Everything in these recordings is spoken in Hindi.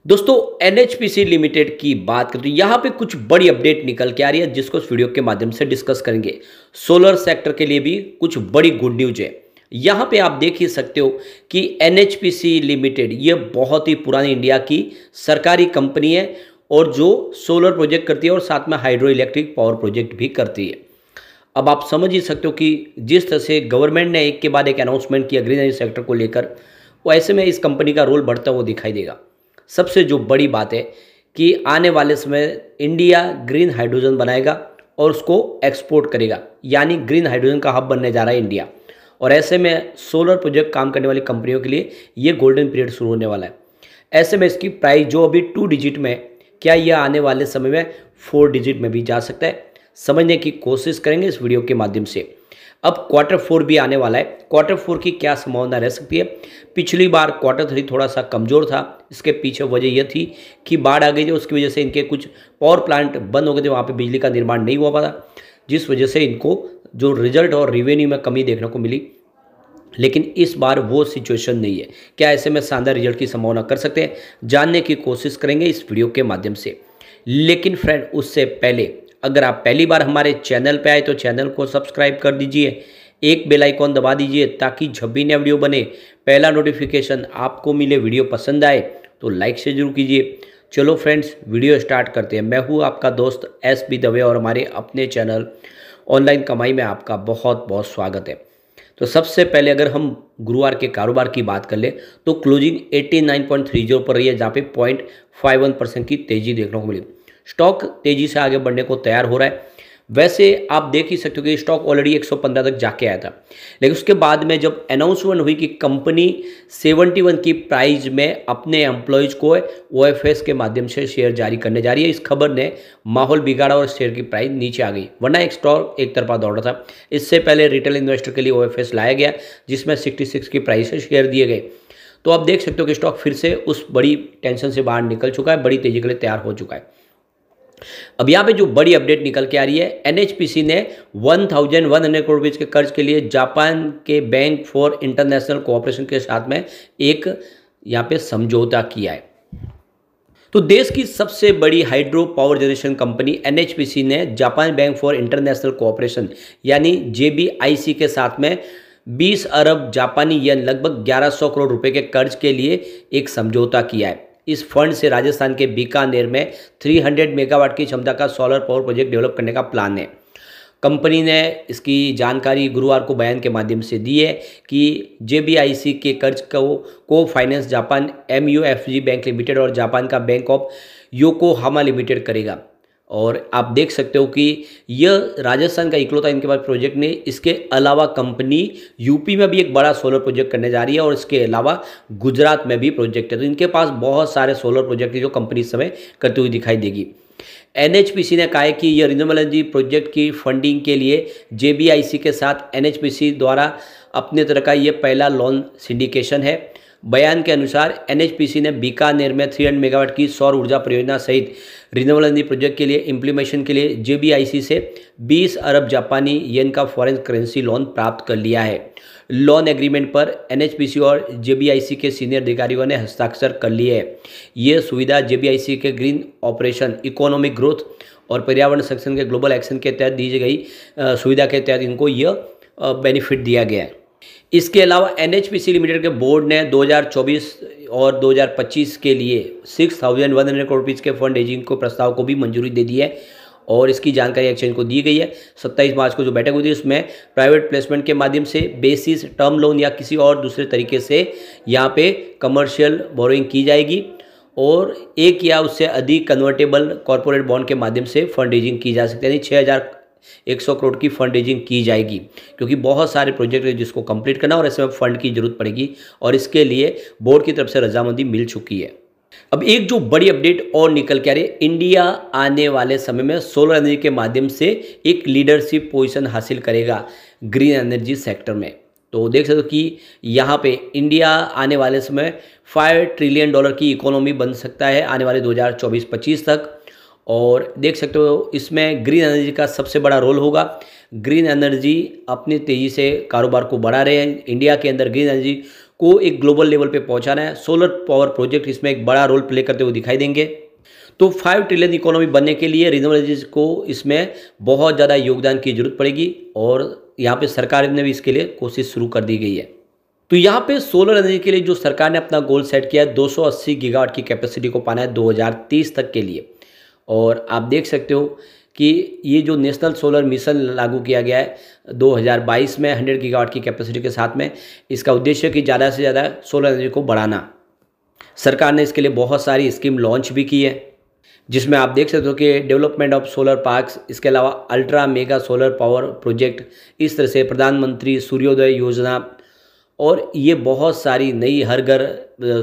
दोस्तों एनएचपीसी लिमिटेड की बात करें तो यहाँ पे कुछ बड़ी अपडेट निकल के आ रही है जिसको इस वीडियो के माध्यम से डिस्कस करेंगे। सोलर सेक्टर के लिए भी कुछ बड़ी गुड न्यूज है। यहाँ पे आप देख ही सकते हो कि एनएचपीसी लिमिटेड ये बहुत ही पुरानी इंडिया की सरकारी कंपनी है और जो सोलर प्रोजेक्ट करती है और साथ में हाइड्रो इलेक्ट्रिक पावर प्रोजेक्ट भी करती है। अब आप समझ ही सकते हो कि जिस तरह से गवर्नमेंट ने एक के बाद एक अनाउंसमेंट किया ग्रीन एनर्जी सेक्टर को लेकर, वो ऐसे में इस कंपनी का रोल बढ़ता हुआ दिखाई देगा। सबसे जो बड़ी बात है कि आने वाले समय इंडिया ग्रीन हाइड्रोजन बनाएगा और उसको एक्सपोर्ट करेगा, यानी ग्रीन हाइड्रोजन का हब बनने जा रहा है इंडिया। और ऐसे में सोलर प्रोजेक्ट काम करने वाली कंपनियों के लिए ये गोल्डन पीरियड शुरू होने वाला है। ऐसे में इसकी प्राइस जो अभी 2 डिजिट में, क्या यह आने वाले समय में 4 डिजिट में भी जा सकता है, समझने की कोशिश करेंगे इस वीडियो के माध्यम से। अब Q4 भी आने वाला है। Q4 की क्या संभावना रह सकती है? पिछली बार Q3 थोड़ा सा कमज़ोर था। इसके पीछे वजह यह थी कि बाढ़ आ गई थी, उसकी वजह से इनके कुछ पावर प्लांट बंद हो गए थे, वहाँ पे बिजली का निर्माण नहीं हुआ पाता, जिस वजह से इनको जो रिजल्ट और रिवेन्यू में कमी देखने को मिली। लेकिन इस बार वो सिचुएशन नहीं है। क्या ऐसे में शानदार रिजल्ट की संभावना कर सकते हैं, जानने की कोशिश करेंगे इस वीडियो के माध्यम से। लेकिन फ्रेंड, उससे पहले अगर आप पहली बार हमारे चैनल पे आए तो चैनल को सब्सक्राइब कर दीजिए, एक बेल आइकॉन दबा दीजिए ताकि जब भी नया वीडियो बने पहला नोटिफिकेशन आपको मिले। वीडियो पसंद आए तो लाइक से जरूर कीजिए। चलो फ्रेंड्स, वीडियो स्टार्ट करते हैं। मैं हूँ आपका दोस्त SB दवे और हमारे अपने चैनल ऑनलाइन कमाई में आपका बहुत बहुत स्वागत है। तो सबसे पहले अगर हम गुरुवार के कारोबार की बात कर ले तो क्लोजिंग 89.30 पर रही है, जहाँ पे 0.51% की तेजी देखने को मिली। स्टॉक तेजी से आगे बढ़ने को तैयार हो रहा है। वैसे आप देख ही सकते हो कि स्टॉक ऑलरेडी 115 तक जाके आया था, लेकिन उसके बाद में जब अनाउंसमेंट हुई कि कंपनी 71 की प्राइस में अपने एम्प्लॉयज़ को OFS के माध्यम से शेयर जारी करने जा रही है, इस खबर ने माहौल बिगाड़ा और शेयर की प्राइस नीचे आ गई, वरना एक स्टॉक एक तरफा दौड़ रहा था। इससे पहले रिटेल इन्वेस्टर के लिए OFS लाया गया जिसमें 66 की प्राइस से शेयर दिए गए। तो आप देख सकते हो कि स्टॉक फिर से उस बड़ी टेंशन से बाहर निकल चुका है, बड़ी तेजी के लिए तैयार हो चुका है। अब यहाँ पे जो बड़ी अपडेट निकल के आ रही है, एनएचपीसी ने 1100 करोड़ रुपए के कर्ज के लिए जापान के बैंक फॉर इंटरनेशनल कोऑपरेशन के साथ में एक यहाँ पे समझौता किया है। तो देश की सबसे बड़ी hydro power generation company NHPC ने Japan bank for international cooperation यानी JBIC के साथ में 20 अरब जापानी येन लगभग 1100 करोड़ रुपए के कर्ज के लिए एक समझौता किया है। इस फंड से राजस्थान के बीकानेर में 300 मेगावाट की क्षमता का सोलर पावर प्रोजेक्ट डेवलप करने का प्लान है। कंपनी ने इसकी जानकारी गुरुवार को बयान के माध्यम से दी है कि JBIC के कर्ज को finance Japan MUFG bank limited और जापान का बैंक ऑफ योकोहामा लिमिटेड करेगा। और आप देख सकते हो कि यह राजस्थान का इकलौता इनके पास प्रोजेक्ट नहीं। इसके अलावा कंपनी यूपी में भी एक बड़ा सोलर प्रोजेक्ट करने जा रही है और इसके अलावा गुजरात में भी प्रोजेक्ट है। तो इनके पास बहुत सारे सोलर प्रोजेक्ट है जो कंपनी इस समय करती हुई दिखाई देगी। एनएचपीसी ने कहा है कि यह रिन्यूएबल एनर्जी प्रोजेक्ट की फंडिंग के लिए JBIC के साथ एनएचपीसी द्वारा अपने तरह का यह पहला लोन सिंडिकेशन है। बयान के अनुसार एनएचपीसी ने बीकानेर में 300 मेगावाट की सौर ऊर्जा परियोजना सहित रिन्यूएबल एनर्जी प्रोजेक्ट के लिए इम्प्लीमेशन के लिए JBIC से 20 अरब जापानी येन का फॉरेन करेंसी लोन प्राप्त कर लिया है। लोन एग्रीमेंट पर एनएचपीसी और JBIC के सीनियर अधिकारियों ने हस्ताक्षर कर लिए है। ये सुविधा JBIC के ग्रीन ऑपरेशन, इकोनॉमिक ग्रोथ और पर्यावरण संरक्षण के ग्लोबल एक्शन के तहत दी गई सुविधा के तहत इनको यह बेनिफिट दिया गया है। इसके अलावा एनएचपीसी लिमिटेड के बोर्ड ने 2024 और 2025 के लिए 6100 करोड़ रुपये के फंड रेजिंग को प्रस्ताव को भी मंजूरी दे दी है और इसकी जानकारी एक्सचेंज को दी गई है। 27 मार्च को जो बैठक हुई थी उसमें प्राइवेट प्लेसमेंट के माध्यम से बेसिस टर्म लोन या किसी और दूसरे तरीके से यहाँ पे कमर्शियल बोरोइंग की जाएगी और एक या उससे अधिक कन्वर्टेबल कॉर्पोरेट बॉन्ड के माध्यम से फंड रेजिंग की जा सकती है। यानी 6100 करोड़ की फंड रेजिंग की जाएगी, क्योंकि बहुत सारे प्रोजेक्ट है जिसको कंप्लीट करना और ऐसे में फंड की जरूरत पड़ेगी और इसके लिए बोर्ड की तरफ से रजामंदी मिल चुकी है। अब एक जो बड़ी अपडेट और निकल के आ रही है, इंडिया आने वाले समय में सोलर एनर्जी के माध्यम से एक लीडरशिप पोजीशन हासिल करेगा ग्रीन एनर्जी सेक्टर में। तो देख सकते हो कि यहाँ पे इंडिया आने वाले समय $5 ट्रिलियन की इकोनॉमी बन सकता है आने वाले 2024-25 तक। और देख सकते हो इसमें ग्रीन एनर्जी का सबसे बड़ा रोल होगा। ग्रीन एनर्जी अपनी तेज़ी से कारोबार को बढ़ा रहे हैं। इंडिया के अंदर ग्रीन एनर्जी को एक ग्लोबल लेवल पे पहुंचाना है। सोलर पावर प्रोजेक्ट इसमें एक बड़ा रोल प्ले करते हुए दिखाई देंगे। तो 5 ट्रिलियन इकोनॉमी बनने के लिए रिन्यूएबल एनर्जी को इसमें बहुत ज़्यादा योगदान की जरूरत पड़ेगी और यहाँ पे सरकार ने भी इसके लिए कोशिश शुरू कर दी गई है। तो यहाँ पे सोलर एनर्जी के लिए जो सरकार ने अपना गोल सेट किया है 280 गीगावाट की कैपेसिटी को पाना है 2030 तक के लिए। और आप देख सकते हो कि ये जो नेशनल सोलर मिशन लागू किया गया है 2022 में 100 गीगावाट की कैपेसिटी के साथ में, इसका उद्देश्य कि ज़्यादा से ज़्यादा सोलर एनर्जी को बढ़ाना। सरकार ने इसके लिए बहुत सारी स्कीम लॉन्च भी की है, जिसमें आप देख सकते हो कि डेवलपमेंट ऑफ सोलर पार्क्स, इसके अलावा ultra mega solar power project, इस तरह से प्रधानमंत्री सूर्योदय योजना और ये बहुत सारी नई हर घर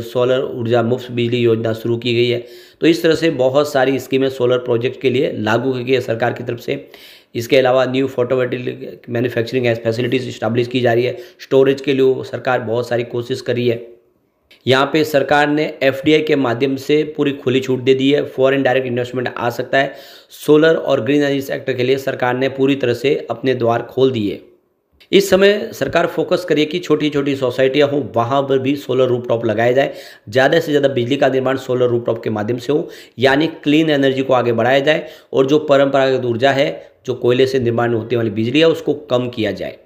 सोलर ऊर्जा मुफ्त बिजली योजना शुरू की गई है। तो इस तरह से बहुत सारी स्कीमें सोलर प्रोजेक्ट के लिए लागू की गई है सरकार की तरफ से। इसके अलावा new photovoltaic manufacturing facilities establish की जा रही है। स्टोरेज के लिए सरकार बहुत सारी कोशिश कर रही है। यहाँ पे सरकार ने एफडीआई के माध्यम से पूरी खुली छूट दे दी है, फॉरेन डायरेक्ट इन्वेस्टमेंट आ सकता है। सोलर और ग्रीन एनर्जी सेक्टर के लिए सरकार ने पूरी तरह से अपने द्वार खोल दिए। इस समय सरकार फोकस करिए कि छोटी छोटी सोसाइटियाँ हों वहाँ पर भी सोलर रूफटॉप लगाया जाए, ज़्यादा से ज़्यादा बिजली का निर्माण सोलर रूफटॉप के माध्यम से हो, यानी क्लीन एनर्जी को आगे बढ़ाया जाए और जो परंपरागत ऊर्जा है, जो कोयले से निर्माण होने वाली बिजली है, उसको कम किया जाए।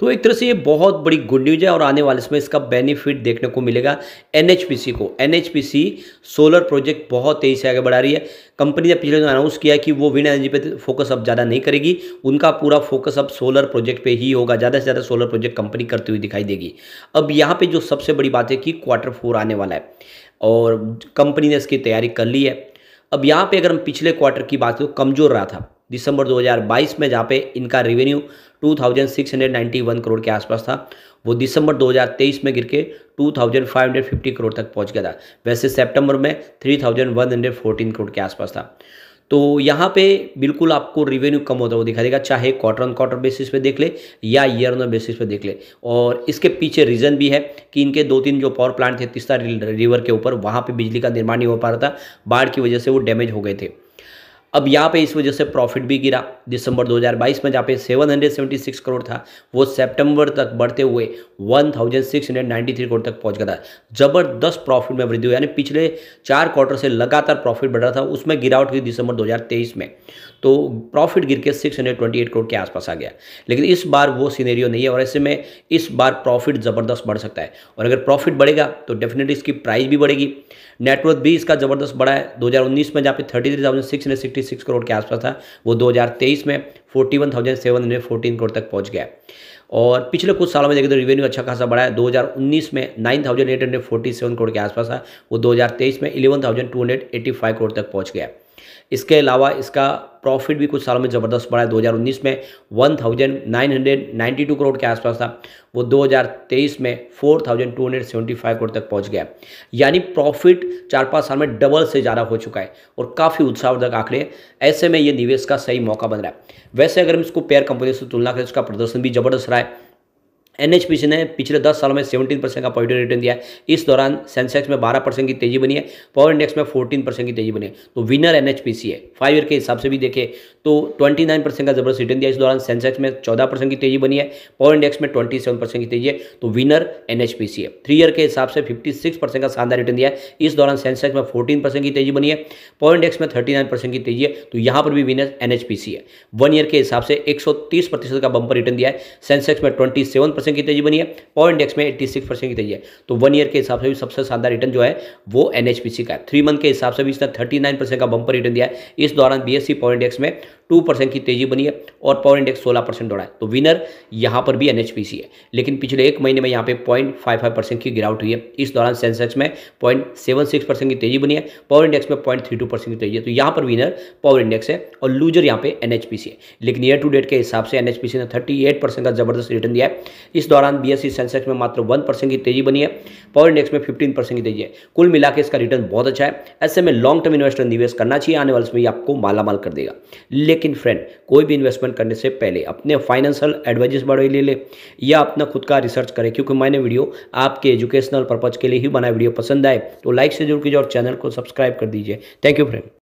तो एक तरह से ये बहुत बड़ी गुड न्यूज है और आने वाले समय इसका बेनिफिट देखने को मिलेगा एनएचपीसी को। एनएचपीसी सोलर प्रोजेक्ट बहुत तेजी से आगे बढ़ा रही है। कंपनी ने पिछले दिन अनाउंस किया कि वो विंड एनर्जी पे फोकस अब ज़्यादा नहीं करेगी, उनका पूरा फोकस अब सोलर प्रोजेक्ट पे ही होगा। ज़्यादा से ज़्यादा सोलर प्रोजेक्ट कंपनी करती हुई दिखाई देगी। अब यहाँ पे जो सबसे बड़ी बात है कि Q4 आने वाला है और कंपनी ने इसकी तैयारी कर ली है। अब यहाँ पे अगर हम पिछले क्वार्टर की बात करें तो कमज़ोर रहा था दिसंबर 2022 में, जहाँ पे इनका रेवेन्यू 2691 करोड़ के आसपास था, वो दिसंबर 2023 में गिर के 2550 करोड़ तक पहुंच गया था। वैसे सितंबर में 3114 करोड़ के आसपास था। तो यहाँ पे बिल्कुल आपको रेवेन्यू कम होता हुआ दिखाई देगा, चाहे क्वार्टर ऑन क्वार्टर बेसिस पे देख ले या ईयर ऑन बेसिस पे देख ले। और इसके पीछे रीज़न भी है कि इनके 2-3 जो पावर प्लांट थे तीस्ता रिवर के ऊपर, वहाँ पे बिजली का निर्माण नहीं हो पा रहा था, बाढ़ की वजह से वो डैमेज हो गए थे। अब यहाँ पे इस वजह से प्रॉफिट भी गिरा। दिसंबर 2022 में जहाँ पे 776 करोड़ था, वो सितंबर तक बढ़ते हुए 1693 करोड़ तक पहुँच गया था। ज़बरदस्त प्रॉफिट में वृद्धि हुई, यानी पिछले 4 क्वार्टर से लगातार प्रॉफिट बढ़ रहा था, उसमें गिरावट हुई दिसंबर 2023 में। तो प्रॉफिट गिर के 628 करोड़ के आसपास आ गया। लेकिन इस बार वो सिनेरियो नहीं है और ऐसे में इस बार प्रॉफिट ज़बरदस्त बढ़ सकता है। और अगर प्रॉफिट बढ़ेगा तो डेफिनेटली इसकी प्राइस भी बढ़ेगी। नेटवर्थ भी इसका ज़बरदस्त बढ़ा है। 2019 में जहाँ पे 33,666 करोड़ के आसपास था, वो 2023 में 41,714 करोड़ तक पहुँच गया। और पिछले कुछ सालों में देखें तो रेवेन्यू अच्छा खासा बढ़ा है। 2019 में 9,847 करोड़ के आसपास था, वो 2023 में 11,285 करोड़ तक पहुँच गया। इसके अलावा इसका प्रॉफिट भी कुछ सालों में ज़बरदस्त बढ़ा है। 2019 में 1992 करोड़ के आसपास था, वो 2023 में 4275 करोड़ तक पहुंच गया। यानी प्रॉफिट 4-5 साल में डबल से ज़्यादा हो चुका है और काफ़ी उत्साहवर्धक आंकड़े हैं। ऐसे में ये निवेश का सही मौका बन रहा है। वैसे अगर हम इसको पेयर कंपनी से तुलना करें, उसका प्रदर्शन भी ज़बरदस्त रहा है। एनएचपीसी ने पिछले 10 सालों में 17% का पॉजिटिव रिटर्न दिया है। इस दौरान सेंसेक्स में 12% की तेजी बनी है, पावर इंडेक्स में 14% की तेजी बनी है। तो विनर एनएचपीसी है। 5 ईयर के हिसाब से भी देखें तो 29% का जबरदस्त रिटर्न दिया। इस दौरान सेंसेक्स में 14% की तेजी बनी है, पावर इंडेक्स में 27% की तेजी है। तो विनर एनएचपीसी है। 3 ईयर के हिसाब से 56% का शानदार रिटर्न दिया है। इस दौरान सेंसेक्स में 14% की तेजी बनी है, पावर इंडेक्स में 39% की तेजी है। तो यहाँ पर भी विनर एनएचपीसी है। 1 ईयर के हिसाब से 130% का बंपर रिटर्न दिया है। सेंसेक्स में 27% की तेजी बनी है, पावर इंडेक्स में 86% की तेजी है। तो 1 ईयर के हिसाब से भी सबसे शानदार रिटर्न जो है वो एनएचपीसी का है। 3 मंथ के हिसाब से भी इसने 39% का बंपर रिटर्न दिया है। इस दौरान बीएसई पावर इंडेक्स में 2% की तेजी बनी है और पावर इंडेक्स 16% दौड़ा है। तो विनर यहाँ पर भी एनएचपीसी है। लेकिन पिछले 1 महीने में यहाँ पे 0.55% की गिरावट हुई है। इस दौरान सेंसेक्स में 0.76% की तेजी बनी है, पावर इंडेक्स में 0.32% की तेजी है। तो यहाँ पर विनर पावर इंडेक्स है और लूजर यहाँ पे एनएचपीसी है। लेकिन ईयर टू डेट के हिसाब से एनएचपीसी ने 38% का जबरदस्त रिटर्न दिया है। इस दौरान बीएसई सेंसेक्स में मात्र 1% की तेजी बनी है, पावर इंडेक्स में 15% की तेजी है। कुल मिलाकर इसका रिटर्न बहुत अच्छा है। ऐसे में लॉन्ग टर्म इन्वेस्टर निवेश करना चाहिए, आने वाले समय आपको मालामाल कर देगा। लेकिन फ्रेंड, कोई भी इन्वेस्टमेंट करने से पहले अपने फाइनेंशियल एडवाइजर्स बड़े ले ले या अपना खुद का रिसर्च करें, क्योंकि मैंने वीडियो आपके एजुकेशनल पर्पज के लिए ही बनाया। वीडियो पसंद आए तो लाइक से जरूर कीजिए और चैनल को सब्सक्राइब कर दीजिए। Thank you friend.